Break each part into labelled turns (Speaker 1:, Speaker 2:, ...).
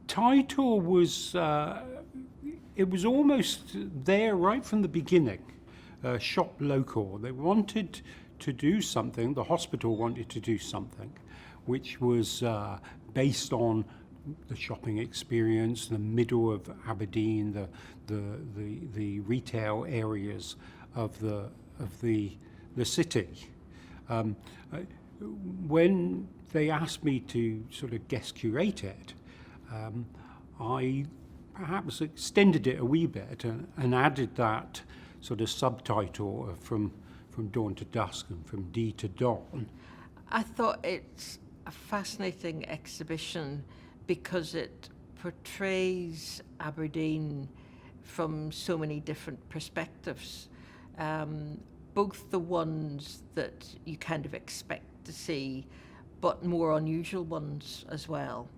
Speaker 1: Title was, it was almost there right from the beginning, shop local. They wanted to do something, the hospital wanted to do something, which was based on the shopping experience, the middle of Aberdeen, the retail areas of the city. Um, when they asked me to sort of guest curate it, I perhaps extended it a wee bit and added that sort of subtitle of from dawn to dusk and from D to dawn.
Speaker 2: I thought it's a fascinating exhibition because it portrays Aberdeen from so many different perspectives, both the ones that you kind of expect to see, but more unusual ones as well.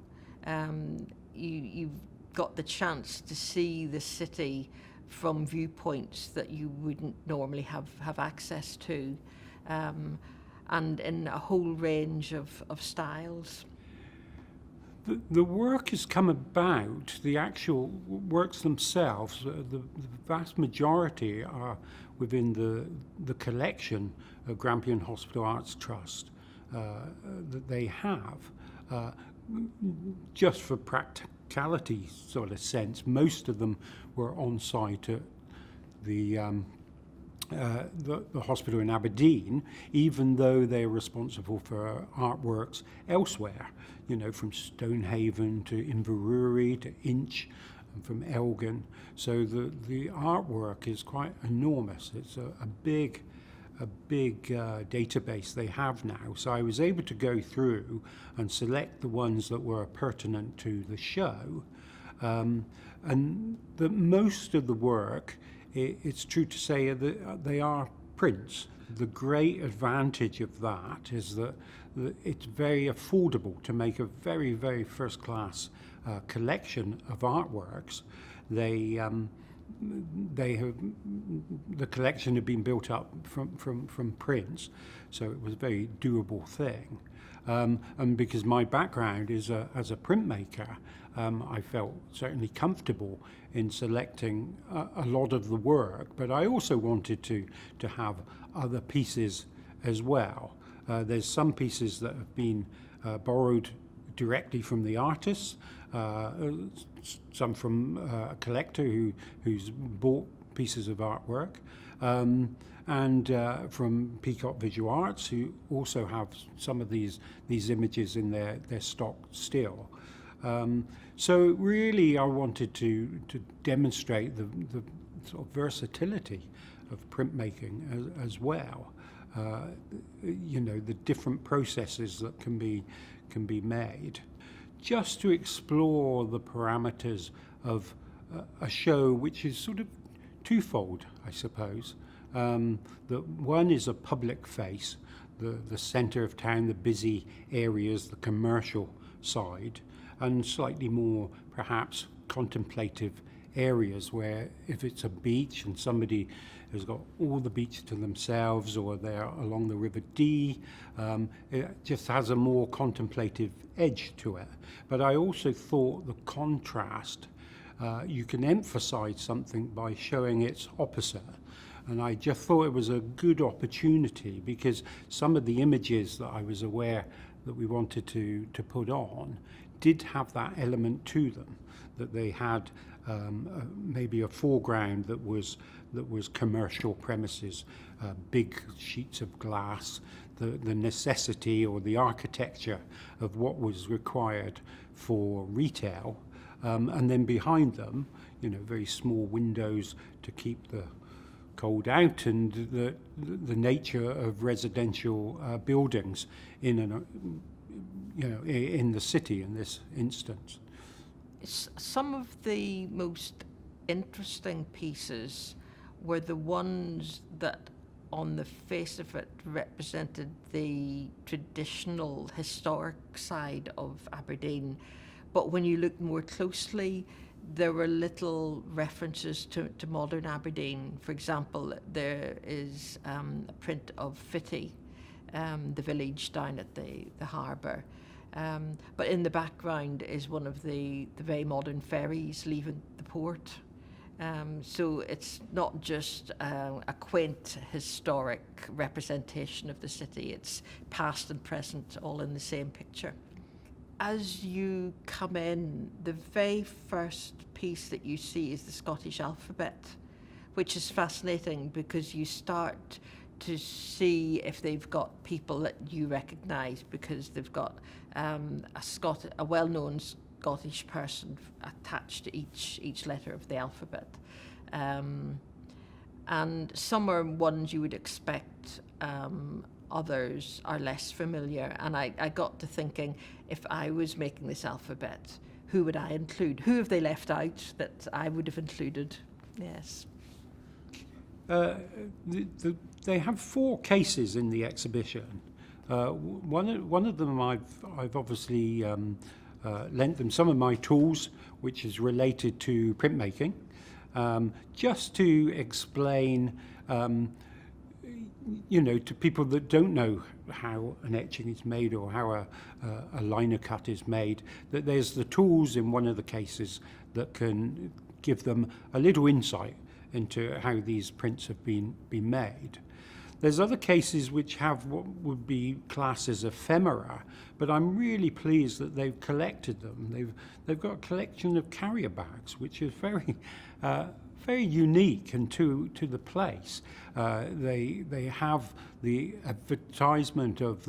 Speaker 2: You've got the chance to see the city from viewpoints that you wouldn't normally have access to, and in a whole range of styles.
Speaker 1: The work has come about, the actual works themselves, the vast majority are within the collection of Grampian Hospital Arts Trust that they have. Just for practicality sort of sense, most of them were on site at the hospital in Aberdeen, even though they're responsible for artworks elsewhere, from Stonehaven to Inverurie to Inch, and from Elgin. So the artwork is quite enormous. It's a big database they have now. So I was able to go through and select the ones that were pertinent to the show, and the most of the work, it's true to say that they are prints. The great advantage of that is that it's very affordable to make a very, very first-class collection of artworks. The collection had been built up from prints, so it was a very doable thing. And because my background is as a printmaker, I felt certainly comfortable in selecting a lot of the work, but I also wanted to have other pieces as well. There's some pieces that have been borrowed directly from the artists, some from a collector who's bought pieces of artwork, and from Peacock Visual Arts, who also have some of these images in their stock still. So really I wanted to demonstrate the sort of versatility of printmaking as well. The different processes that can be made, just to explore the parameters of a show which is sort of twofold, I suppose. That one is a public face, the centre of town, the busy areas, the commercial side, and slightly more perhaps contemplative areas where if it's a beach and somebody has got all the beach to themselves, or they're along the River Dee, it just has a more contemplative edge to it. But I also thought the contrast, you can emphasize something by showing its opposite. And I just thought it was a good opportunity because some of the images that I was aware that we wanted to put on did have that element to them, that they had maybe a foreground that was commercial premises, big sheets of glass, the necessity or the architecture of what was required for retail, and then behind them, very small windows to keep the cold out, and the nature of residential buildings in the city in this instance.
Speaker 2: Some of the most interesting pieces were the ones that on the face of it represented the traditional historic side of Aberdeen, but when you look more closely there were little references to modern Aberdeen. For example, there is a print of Fitty, the village down at the harbour, But in the background is one of the very modern ferries leaving the port. So it's not just a quaint historic representation of the city, it's past and present all in the same picture. As you come in, the very first piece that you see is the Scottish alphabet, which is fascinating because you start to see if they've got people that you recognise, because they've got a well-known Scottish person attached to each letter of the alphabet. And some are ones you would expect, others are less familiar. And I got to thinking, if I was making this alphabet, who would I include? Who have they left out that I would have included? Yes.
Speaker 1: They have 4 cases in the exhibition. One of them I've obviously lent them some of my tools, which is related to printmaking, just to explain, to people that don't know how an etching is made or how a liner cut is made, that there's the tools in one of the cases that can give them a little insight into how these prints have been made. There's other cases which have what would be classed as ephemera, but I'm really pleased that they've collected them. They've got a collection of carrier bags, which is very very unique and to the place. They have the advertisement of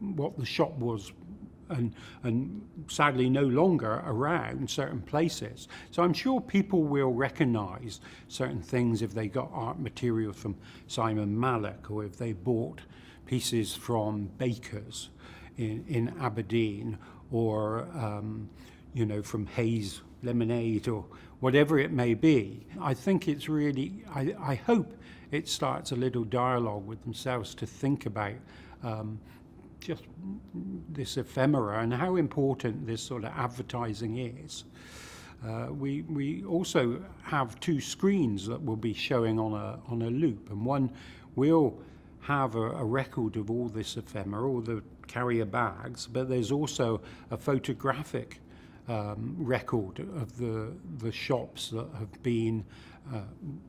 Speaker 1: what the shop was, and sadly no longer around certain places. So I'm sure people will recognise certain things if they got art materials from Simon Mallock, or if they bought pieces from bakers in Aberdeen, or from Hayes Lemonade, or whatever it may be. I think it's really, I hope it starts a little dialogue with themselves to think about just this ephemera and how important this sort of advertising is. We also have 2 screens that will be showing on a loop, and one will have a record of all this ephemera, all the carrier bags, but there's also a photographic record of the shops that have been,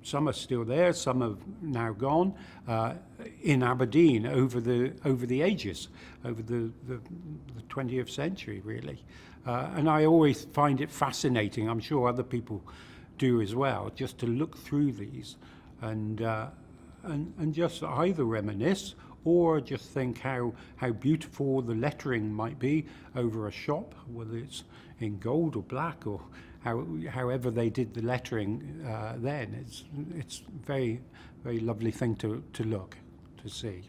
Speaker 1: some are still there, some have now gone, in Aberdeen over the ages, over the 20th century, really. And I always find it fascinating, I'm sure other people do as well, just to look through these and just either reminisce or just think how beautiful the lettering might be over a shop, whether it's in gold or black, or however they did the lettering then. It's very, very lovely thing to see.